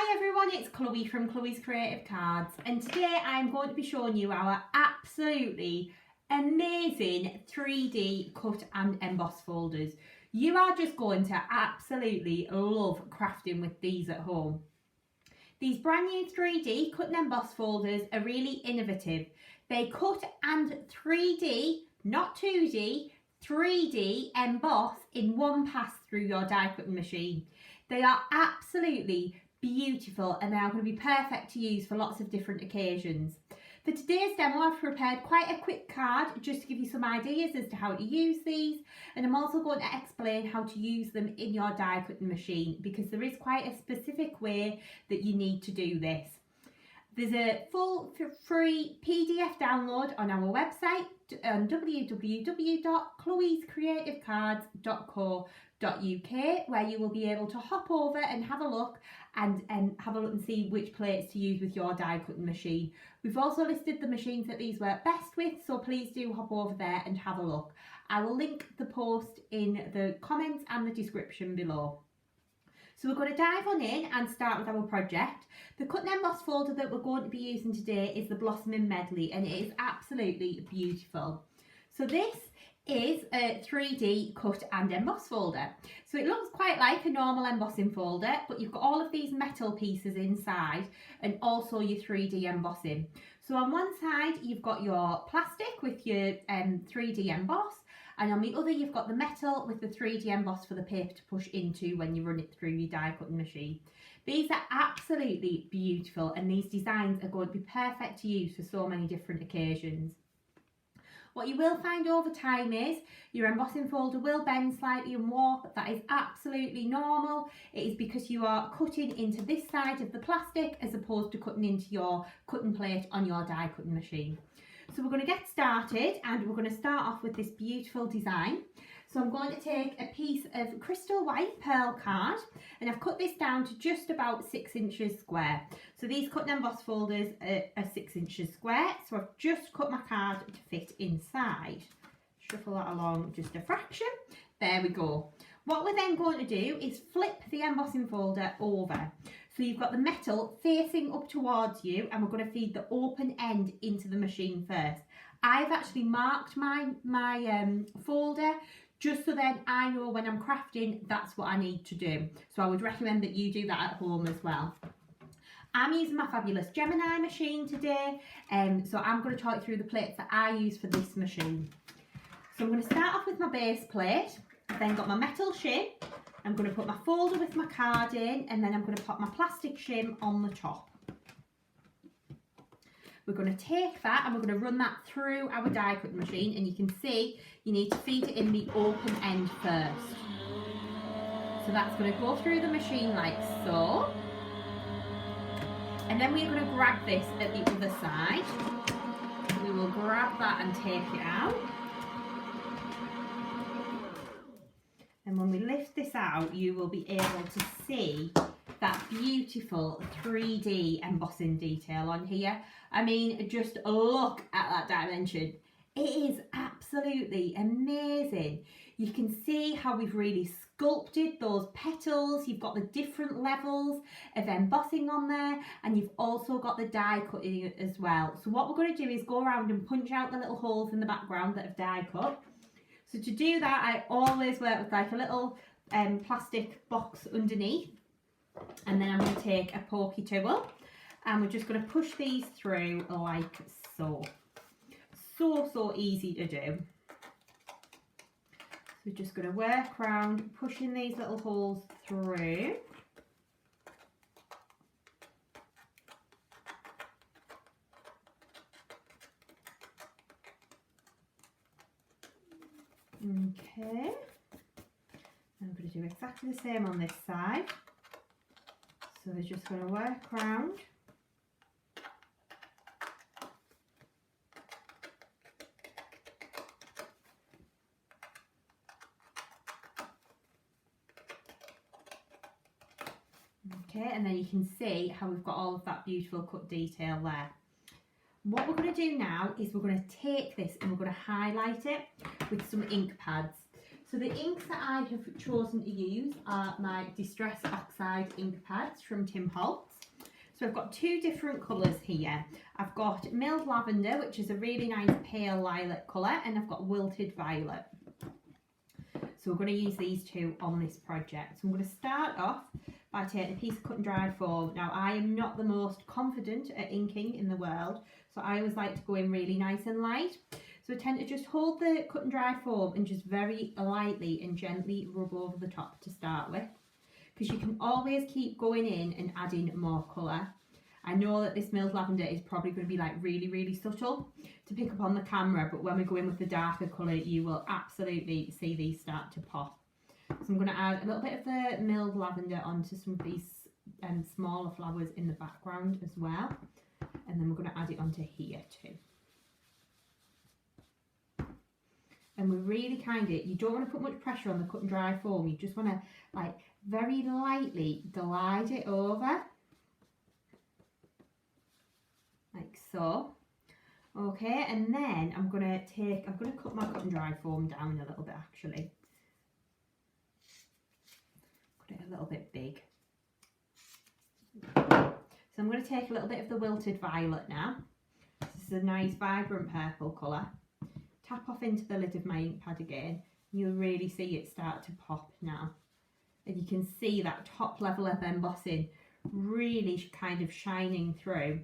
Hi everyone, it's Chloe from Chloe's Creative Cards, and today I'm going to be showing you our absolutely amazing 3D cut and emboss folders. You are just going to absolutely love crafting with these at home. These brand new 3D cut and emboss folders are really innovative. They cut and 3D, not 2D, 3D emboss in one pass through your die cutting machine. They are absolutely beautiful and they are going to be perfect to use for lots of different occasions. For today's demo, I've prepared quite a quick card just to give you some ideas as to how to use these, and I'm also going to explain how to use them in your die cutting machine because there is quite a specific way that you need to do this. There's a full free PDF download on our website on www.chloescreativecards.co.uk, where you will be able to hop over and have a look and see which plates to use with your die cutting machine. We've also listed the machines that these work best with, so please do hop over there and have a look. I will link the post in the comments and the description below. So we're going to dive on in and start with our project. The Cut and Emboss folder that we're going to be using today is the Blossoming Medley, and it is absolutely beautiful. So this is a 3D cut and emboss folder. So it looks quite like a normal embossing folder, but you've got all of these metal pieces inside and also your 3D embossing. So on one side you've got your plastic with your 3D emboss, and on the other you've got the metal with the 3D emboss for the paper to push into when you run it through your die cutting machine. These are absolutely beautiful, and these designs are going to be perfect to use for so many different occasions. What you will find over time is your embossing folder will bend slightly and warp. That is absolutely normal. It is because you are cutting into this side of the plastic as opposed to cutting into your cutting plate on your die cutting machine. So we're going to get started, and we're going to start off with this beautiful design. So I'm going to take a piece of crystal white pearl card, and I've cut this down to just about 6 inches square. So these cut and emboss folders are 6 inches square, so I've just cut my card to fit inside. Shuffle that along just a fraction. There we go. What we're then going to do is flip the embossing folder over. So you've got the metal facing up towards you, and we're going to feed the open end into the machine first. I've actually marked my folder just so then I know when I'm crafting that's what I need to do. So I would recommend that you do that at home as well. I'm using my fabulous Gemini machine today, so I'm going to talk you through the plates that I use for this machine. So I'm going to start off with my base plate. I've then got my metal shim. I'm going to put my folder with my card in, and then I'm going to pop my plastic shim on the top. We're going to take that and we're going to run that through our die cutting machine, and you can see you need to feed it in the open end first. So that's going to go through the machine like so. And then we're going to grab this at the other side. We will grab that and take it out. And when we lift this out, you will be able to see that beautiful 3D embossing detail on here. I mean, just look at that dimension. It is absolutely amazing. You can see how we've really sculpted those petals. You've got the different levels of embossing on there, and you've also got the die cutting as well. So what we're going to do is go around and punch out the little holes in the background that have die cut. So to do that, I always work with like a little plastic box underneath, and then I'm going to take a pokey tool, and we're just going to push these through like so. So easy to do. So we're just going to work around pushing these little holes through. Okay, I'm going to do exactly the same on this side. So we're just going to work around. Okay, and then you can see how we've got all of that beautiful cut detail there. What we're going to do now is we're going to take this and we're going to highlight it with some ink pads. So the inks that I have chosen to use are my Distress Oxide ink pads from Tim Holtz. So I've got two different colours here. I've got milled lavender, which is a really nice pale lilac colour, and I've got wilted violet. So we're going to use these two on this project. So I'm going to start off by taking a piece of cut and dry foam. Now I am not the most confident at inking in the world, so I always like to go in really nice and light. So I tend to just hold the cut and dry foam and just very lightly and gently rub over the top to start with, because you can always keep going in and adding more colour. I know that this milled lavender is probably going to be like really subtle to pick up on the camera, but when we go in with the darker colour, you will absolutely see these start to pop. So I'm going to add a little bit of the milled lavender onto some of these smaller flowers in the background as well, and then we're going to add it onto here too. And we really you don't want to put much pressure on the cut and dry foam, you just want to like very lightly glide it over. Like so. Okay, and then I'm going to cut my cut and dry foam down a little bit actually. Cut it a little bit big. So I'm going to take a little bit of the wilted violet now. This is a nice vibrant purple colour. Tap off into the lid of my ink pad again. You'll really see it start to pop now. And you can see that top level of embossing really kind of shining through.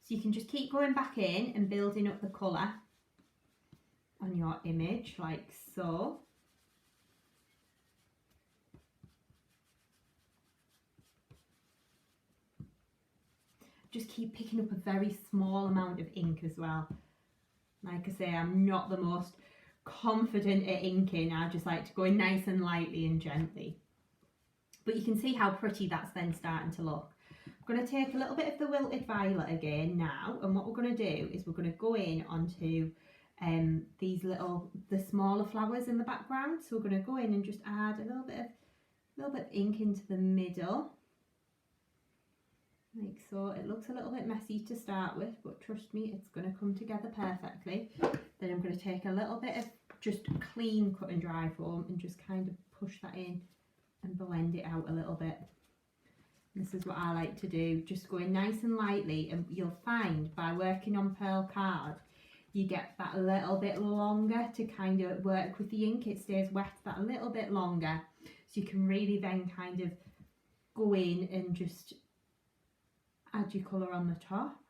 So you can just keep going back in and building up the colour on your image like so. Just keep picking up a very small amount of ink as well. Like I say, I'm not the most confident at inking. I just like to go in nice and lightly and gently. But you can see how pretty that's then starting to look. I'm going to take a little bit of the wilted violet again now, and what we're going to do is we're going to go in onto the smaller flowers in the background. So we're going to go in and just add a little bit of ink into the middle, like so. It looks a little bit messy to start with, but trust me, it's going to come together perfectly. Then I'm going to take a little bit of just clean cut and dry foam and just kind of push that in and blend it out a little bit. This is what I like to do, just going nice and lightly, and you'll find by working on pearl card you get that a little bit longer to kind of work with the ink. It stays wet that a little bit longer, so you can really then kind of go in and just add your colour on the top.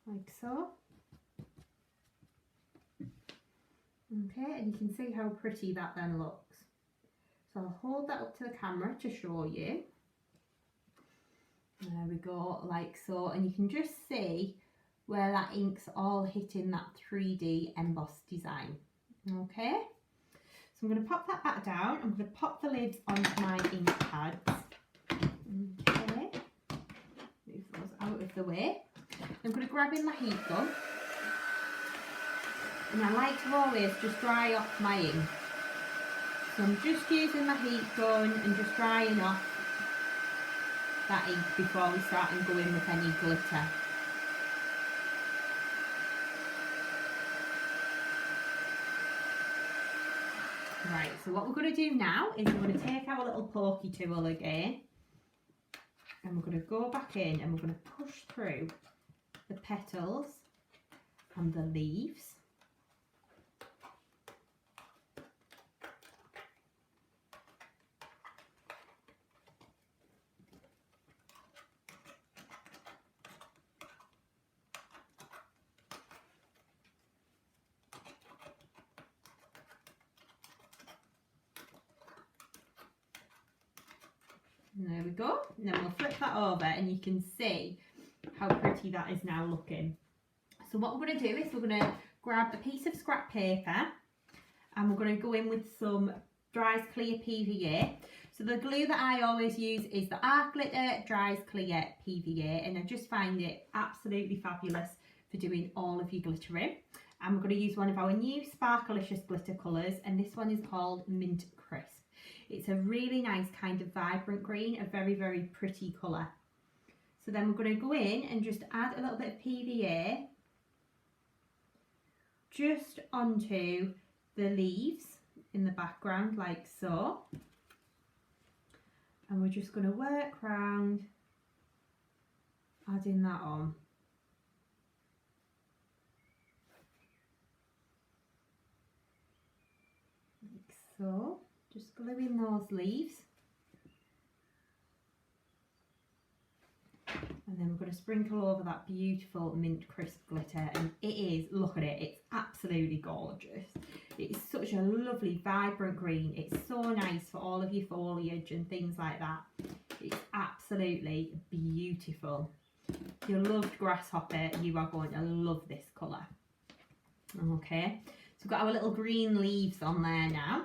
Like so. Okay, and you can see how pretty that then looks. So I'll hold that up to the camera to show you. There we go, like so, and you can just see where that ink's all hitting that 3D embossed design. Okay, so I'm going to pop that back down. I'm going to pop the lids onto my ink pads. Okay, move those out of the way. I'm going to grab in my heat gun. And I like to always just dry off my ink. So I'm just using my heat gun and just drying off that ink before we start and go in with any glitter. Right, so what we're going to do now is we're going to take our little pokey tool again, and we're going to go back in and we're going to push through the petals and the leaves. And there we go, and then we'll flip that over and you can see how pretty that is now looking. So what we're going to do is we're going to grab a piece of scrap paper and we're going to go in with some Dries clear PVA. So the glue that I always use is the Art Glitter Dries clear PVA, and I just find it absolutely fabulous for doing all of your glittering. And we're going to use one of our new Sparkelicious Glitter colours, and this one is called Mint Crisp. It's a really nice kind of vibrant green, a very pretty colour. So then we're going to go in and just add a little bit of PVA just onto the leaves in the background like so. And we're just going to work round adding that on. Like so, just gluing those leaves. And then we're going to sprinkle over that beautiful mint crisp glitter, and it is, look at it, it's absolutely gorgeous. It's such a lovely vibrant green. It's so nice for all of your foliage and things like that. It's absolutely beautiful. If you loved Grasshopper, you are going to love this colour. Okay, so we've got our little green leaves on there now.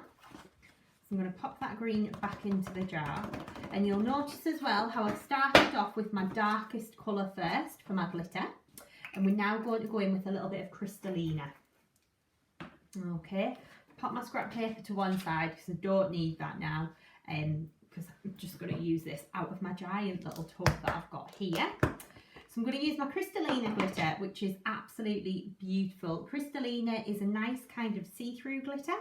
I'm going to pop that green back into the jar, and you'll notice as well how I've started off with my darkest colour first for my glitter, and we're now going to go in with a little bit of Crystallina. Okay, pop my scrap paper to one side because I don't need that now, because I'm just going to use this out of my giant little tub that I've got here. So I'm going to use my Crystallina glitter, which is absolutely beautiful. Crystallina is a nice kind of see-through glitter,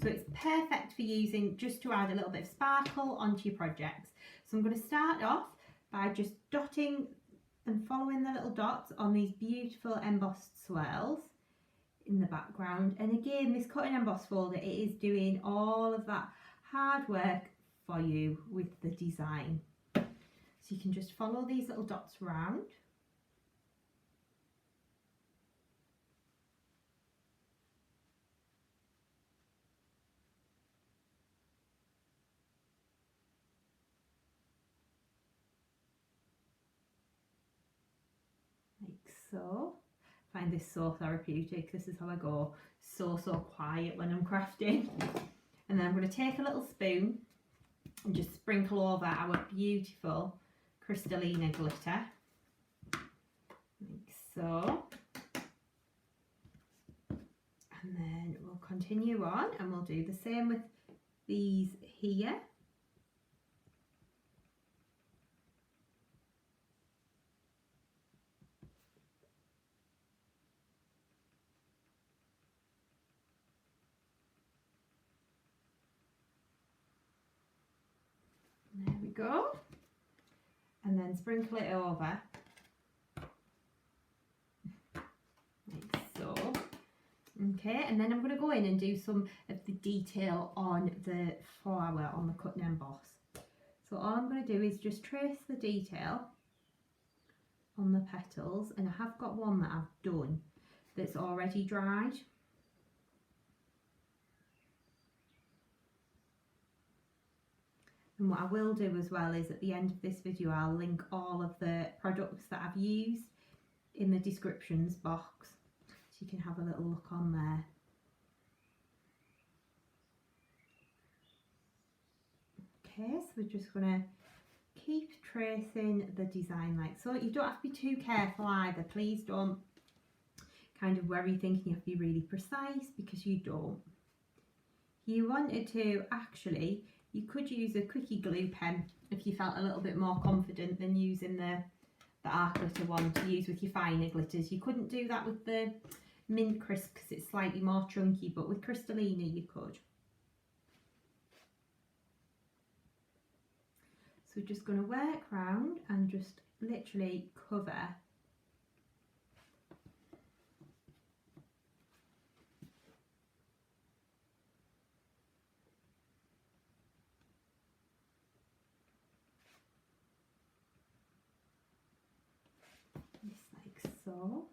so it's perfect for using just to add a little bit of sparkle onto your projects. So I'm going to start off by just dotting and following the little dots on these beautiful embossed swirls in the background. And again, this Cut and Emboss folder, it is doing all of that hard work for you with the design. So you can just follow these little dots around. So, I find this so therapeutic. This is how I go so quiet when I'm crafting. And then I'm going to take a little spoon and just sprinkle over our beautiful Crystallina glitter, like so. And then we'll continue on and we'll do the same with these here. There we go, and then sprinkle it over like so. Okay, and then I'm going to go in and do some of the detail on the flower on the Cut and Emboss. So all I'm going to do is just trace the detail on the petals, and I have got one that I've done that's already dried. And what I will do as well is at the end of this video I'll link all of the products that I've used in the descriptions box, so you can have a little look on there. Okay, so we're just going to keep tracing the design like so. You don't have to be too careful either. Please don't kind of worry thinking you have to be really precise, because you don't. If you wanted to, actually, you could use a quickie glue pen if you felt a little bit more confident than using the art glitter one to use with your finer glitters. You couldn't do that with the mint crisp because it's slightly more chunky, but with Crystallina you could. So we're just going to work round and just literally cover this like so.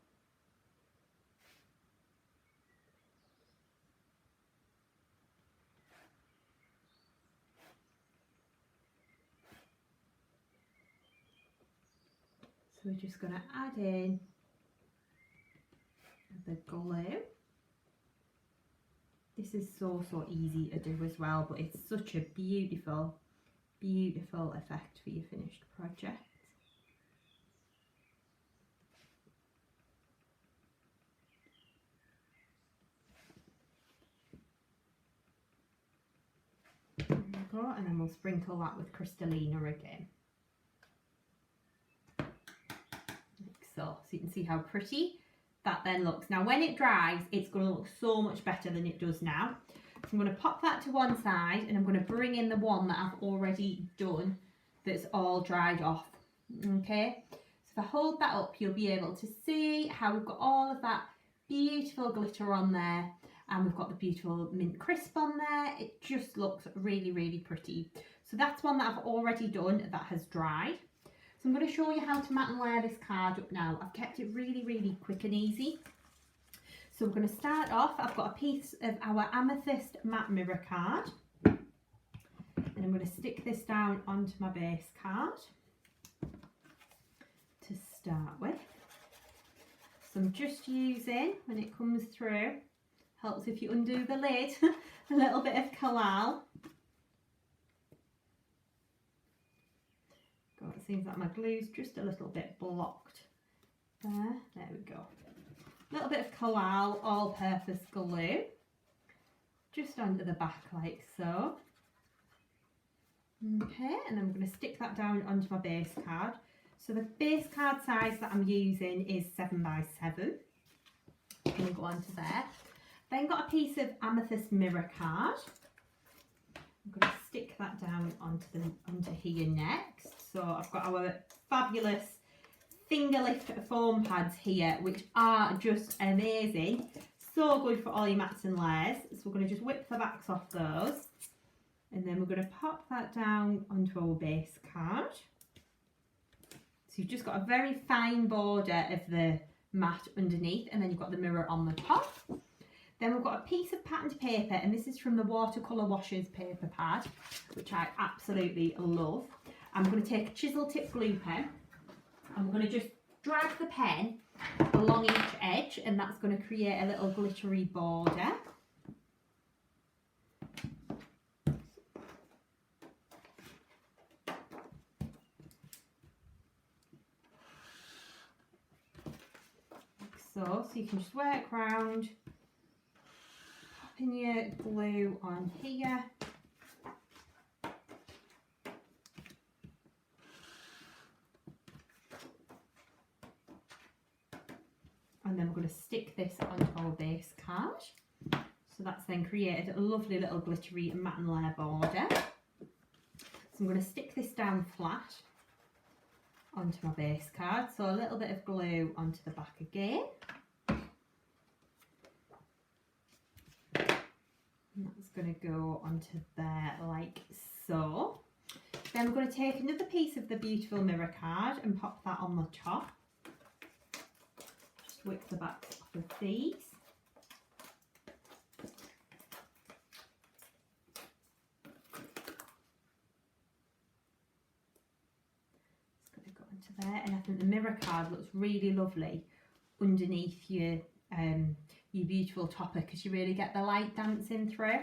So we're just going to add in the glue. This is so easy to do as well, but it's such a beautiful effect for your finished project. There we go, and then we'll sprinkle that with Crystallina again. So you can see how pretty that then looks. Now when it dries, it's going to look so much better than it does now. So I'm going to pop that to one side, and I'm going to bring in the one that I've already done that's all dried off. Okay, so if I hold that up, you'll be able to see how we've got all of that beautiful glitter on there, and we've got the beautiful mint crisp on there. It just looks really, really pretty. So that's one that I've already done that has dried. So I'm going to show you how to mat and layer this card up now. I've kept it really, really quick and easy. So we're going to start off, I've got a piece of our Amethyst matte mirror card, and I'm going to stick this down onto my base card to start with. So I'm just using, when it comes through, helps if you undo the lid, a little bit of Collal. God, it seems like my glue's just a little bit blocked. There we go. A little bit of Collal all-purpose glue, just under the back like so. Okay, and I'm going to stick that down onto my base card. So the base card size that I'm using is 7 by 7. I'm going to go onto there. Then got a piece of Amethyst mirror card. I'm going to stick that down onto here next. So I've got our fabulous finger lift foam pads here, which are just amazing. So good for all your mats and layers. So we're going to just whip the backs off those, and then we're going to pop that down onto our base card. So you've just got a very fine border of the mat underneath, and then you've got the mirror on the top. Then we've got a piece of patterned paper, and this is from the Watercolour Washers paper pad, which I absolutely love. I'm going to take a chisel tip glue pen, and we're going to just drag the pen along each edge, and that's going to create a little glittery border. Like so you can just work round, popping your glue on here. And then we're going to stick this onto our base card. So that's then created a lovely little glittery matte and layer border. So I'm going to stick this down flat onto my base card. So a little bit of glue onto the back again. And that's going to go onto there like so. Then we're going to take another piece of the beautiful mirror card and pop that on the top. Whip the backs off of these. It's going to go into there, and I think the mirror card looks really lovely underneath your beautiful topper, because you really get the light dancing through.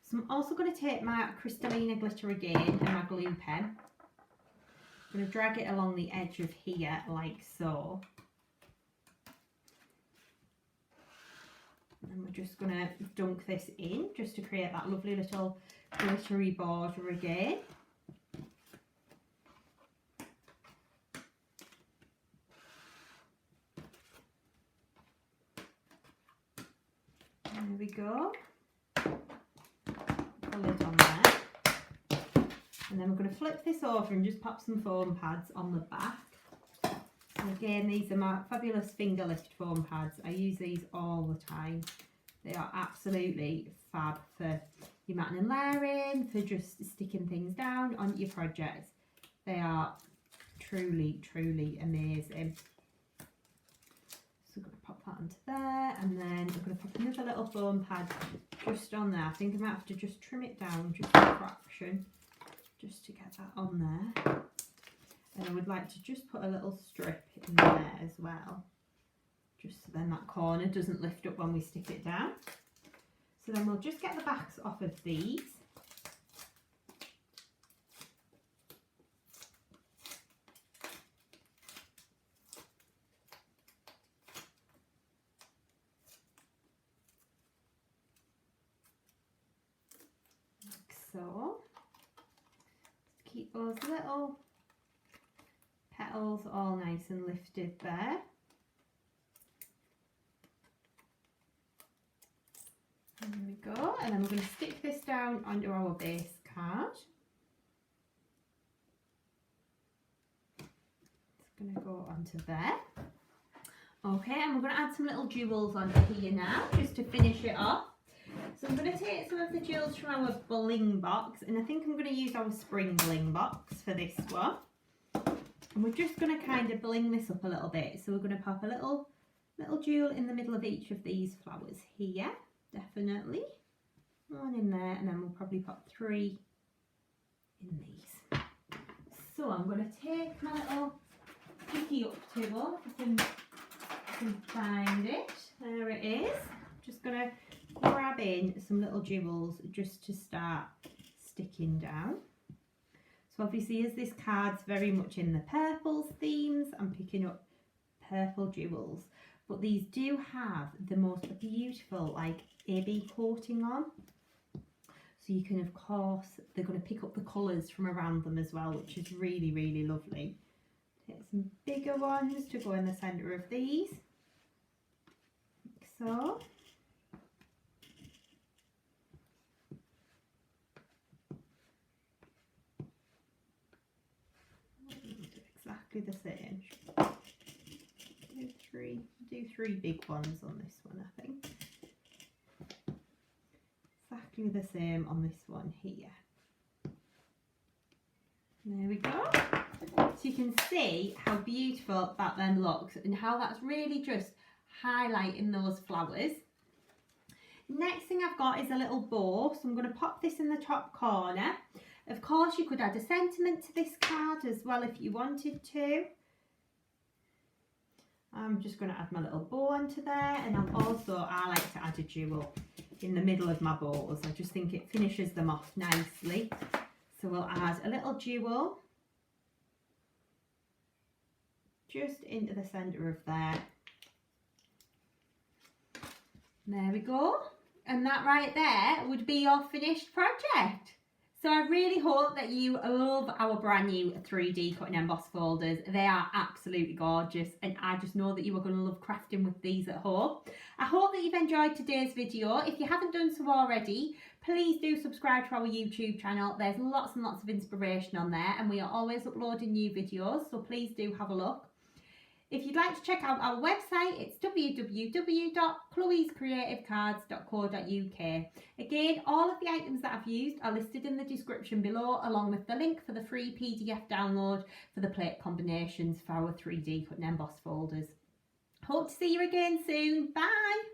So I'm also going to take my Crystallina glitter again and my glue pen. I'm going to drag it along the edge of here like so. And we're just going to dunk this in just to create that lovely little glittery border again. There we go. Put the lid on there. And then we're going to flip this over and just pop some foam pads on the back. And again, these are my fabulous finger lift foam pads. I use these all the time. They are absolutely fab for your matting and layering, for just sticking things down on your projects. They are truly, truly amazing. So I'm going to pop that onto there, and then I'm going to pop another little foam pad just on there. I think I might have to just trim it down just a fraction, just to get that on there. And I would like to just put a little strip in there as well, just so then that corner doesn't lift up when we stick it down. So then we'll just get the backs off of these. Like so. Keep those little petals all nice and lifted there. and then we're going to stick this down onto our base card. It's going to go onto there. Okay, and we're going to add some little jewels onto here now, just to finish it off. So I'm going to take some of the jewels from our bling box, and I think I'm going to use our spring bling box for this one. And we're just going to kind of bling this up a little bit. So we're going to pop a little jewel in the middle of each of these flowers here, definitely. One in there, and then we'll probably pop 3 in these. So I'm going to take my little picky up tool, if I can find it. There it is. Just going to grab in some little jewels just to start sticking down. So obviously, as this card's very much in the purples themes, I'm picking up purple jewels. But these do have the most beautiful like AB coating on. So you can, of course, they're going to pick up the colours from around them as well, which is really, really lovely. Take some bigger ones to go in the centre of these. Like so. Exactly the same. Do three big ones on this one, I think. Exactly the same on this one here. There we go. So you can see how beautiful that then looks and how that's really just highlighting those flowers. Next thing I've got is a little bow, so I'm going to pop this in the top corner. Of course, you could add a sentiment to this card as well if you wanted to. I'm just going to add my little bow onto there, and I like to add a jewel in the middle of my bows. I just think it finishes them off nicely. So we'll add a little jewel just into the centre of there. There we go. And that right there would be your finished project. So I really hope that you love our brand new 3D Cut and Emboss folders. They are absolutely gorgeous, and I just know that you are going to love crafting with these at home. I hope that you've enjoyed today's video. If you haven't done so already, please do subscribe to our YouTube channel. There's lots and lots of inspiration on there, and we are always uploading new videos, so please do have a look. If you'd like to check out our website, it's www.chloescreativecards.co.uk. Again, all of the items that I've used are listed in the description below, along with the link for the free PDF download for the plate combinations for our 3D Cut and Emboss folders. Hope to see you again soon. Bye!